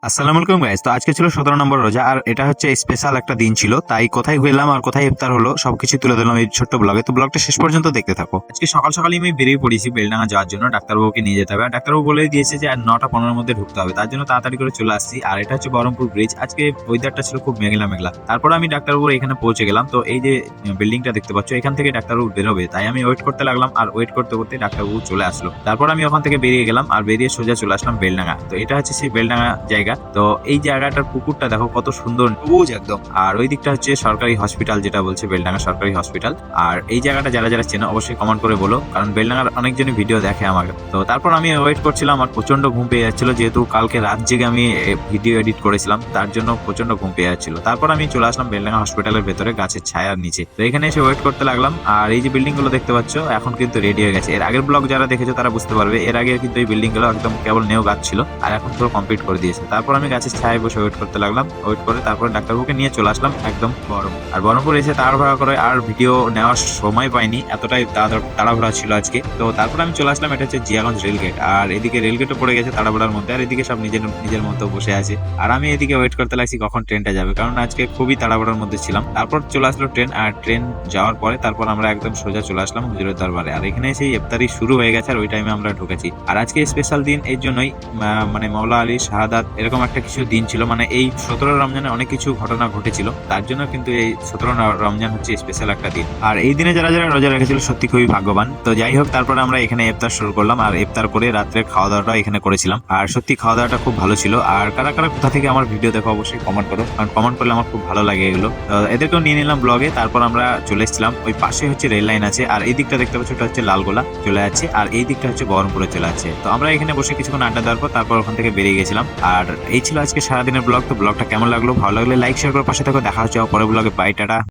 আসসালামু আলাইকুম গাইস। তো আজকে ছিল 17 নম্বর রোজা, আর এটা হচ্ছে স্পেশাল একটা দিন ছিল। তাই কোথায় গেলাম আর কোথায় ইফতার হলো সবকিছু তুলে দিলাম এই ছোট্ট ব্লগে। তো ব্লগটা শেষ পর্যন্ত দেখতে থাকো। আজকে সকাল সকালই আমি বেরিয়ে পড়েছি বেলডাঙ্গা যাওয়ার জন্য, ডাক্তারবাবুকে নিয়ে যেতে হবে। আর ডাক্তারবাবু বলে দিয়েছে যে আর 9টা 15-এর মধ্যে ঢুকতে হবে, তার জন্য তাড়াতাড়ি করে চলে আসছি। আর এটা হচ্ছে বহরমপুর ব্রিজ। আজকে ওয়েদারটা ছিল খুব মেঘলা মেঘলা। তারপর আমি ডাক্তারবাবুর এখানে পৌঁছে গেলাম। তো এই যে বিল্ডিংটা দেখতে পাচ্ছ, এখান থেকে ডাক্তারবাবু বেরোবে, তাই আমি ওয়েট করতে লাগলাম। আর ওয়েট করতে করতে ডাক্তারবাবু চলে আসলো। তারপর আমি ওখান থেকে বেরিয়ে গেলাম আর বেরিয়ে সোজা চলে আসলাম বেলডাঙ্গা। তো এটা হচ্ছে সেই বেলডাঙ্গা জায়গা। তো এই জায়গাটার পুকুরটা দেখো কত সুন্দর, সবুজ একদম। আর ওই দিকটা হচ্ছে সরকারি হসপিটাল, যেটা বলছে বেলডাঙ্গা সরকারি হসপিটাল। আর এই জায়গাটা যারা যারা চেনো অবশ্যই কমেন্ট করে বলো, কারণ বেলডাঙ্গার অনেকজনই ভিডিও দেখে আমাকে। তো তারপর আমি ওয়েট করছিলাম, আর প্রচন্ড ঘুম পেয়ে যাচ্ছিল, যেহেতু কালকে রাত জেগে আমি ভিডিও এডিট করেছিলাম, তার জন্য প্রচন্ড ঘুম পেয়ে যাচ্ছিল। তারপর আমি চলে আসলাম বেলডাঙ্গা হসপিটালের ভেতরে গাছের ছায়ার নিচে। তো এখানে এসে ওয়েট করতে লাগলাম। আর এই যে বিল্ডিং গুলো দেখতে পাচ্ছ এখন কিন্তু রেডি হয়ে গেছে। এর আগের ব্লগ যারা দেখেছো তারা বুঝতে পারবে, এর আগে কিন্তু এই বিল্ডিং গুলো একদম কেবল নেও গাছ ছিল, আর এখন পুরো কমপ্লিট করে দিয়েছে। তারপর আমি গাছের ছায়ায় বসে ওয়েট করতে লাগলাম। ওয়েট করে তারপরে ডাক্তারবাবুকে নিয়ে চলে আসলাম একদম আর বহরমপুর এসে তাড়াহুড়া করে আর ভিডিও নেওয়ার সময় পাইনি, এতটাই তাড়াহুড়া ছিল আজকে। তো তারপর আমি চলে আসলাম, এটা হচ্ছে জিয়াগঞ্জ রেলগেট। আর এদিকে রেলগেটও পড়ে গেছে তাড়াহুড়ার মধ্যে, আর এদিকে সব নিজের নিজের মতো বসে আছে। আর আমি এদিকে ওয়েট করতে লাগছি কখন ট্রেনটা যাবে, কারণ আজকে খুবই তাড়াহুড়ার মধ্যে ছিলাম। তারপর চলে আসলো ট্রেন, আর ট্রেন যাওয়ার পরে তারপর আমরা একদম সোজা চলে আসলাম হুজুরের দরবারে। আর এখানে সেই ইফতারি শুরু হয়ে গেছে, আর ওই টাইমে আমরা ঢুকেছি। আর আজকে স্পেশাল দিন, এই জন্যই মানে মাওলা আলী শাহাদাত এরকম একটা কিছু দিন ছিল। মানে এই 17 রমজানে অনেক কিছু ঘটনা ঘটেছিল, তার জন্য কিন্তু এই 17 রমজান হচ্ছে স্পেশাল একটা দিন। আর এই দিনে যারা যারা রোজা রেখেছিল সত্যি খুবই ভাগ্যবান। তো যাই হোক, তারপর আমরা এখানে ইফতার শুরু করলাম, আর ইফতার করে রাত্রে খাওয়া দাওয়াটা এখানে করেছিলাম। আর সত্যি খাওয়া দাওয়াটা খুব ভালো ছিল। আর কারা কারা কোথা থেকে আমার ভিডিও দেখো অবশ্যই কমেন্ট করো, কারণ কমেন্ট করলে আমার খুব ভালো লাগে এগুলো। তো এদেরকেও নিয়ে নিলাম ব্লগে। তারপর আমরা চলে এসেছিলাম, ওই পাশে হচ্ছে রেল লাইন আছে, আর এই দিকটা দেখতে পাচ্ছ ওটা হচ্ছে লালগোলা চলে যাচ্ছে, আর এই দিকটা হচ্ছে বহরমপুরে চলে যাচ্ছে। তো আমরা এখানে বসে কিছুক্ষণ আড্ডা দেওয়ার পর তারপর ওখান থেকে বেরিয়ে গেছিলাম। আর এই ছিল আজকে সারাদিনের ব্লগ। তো ব্লগটা কেমন লাগলো, ভালো লাগলে লাইক শেয়ার করে পাশে থাকো। দেখা হচ্ছে পরের ব্লগে। Bye, tata.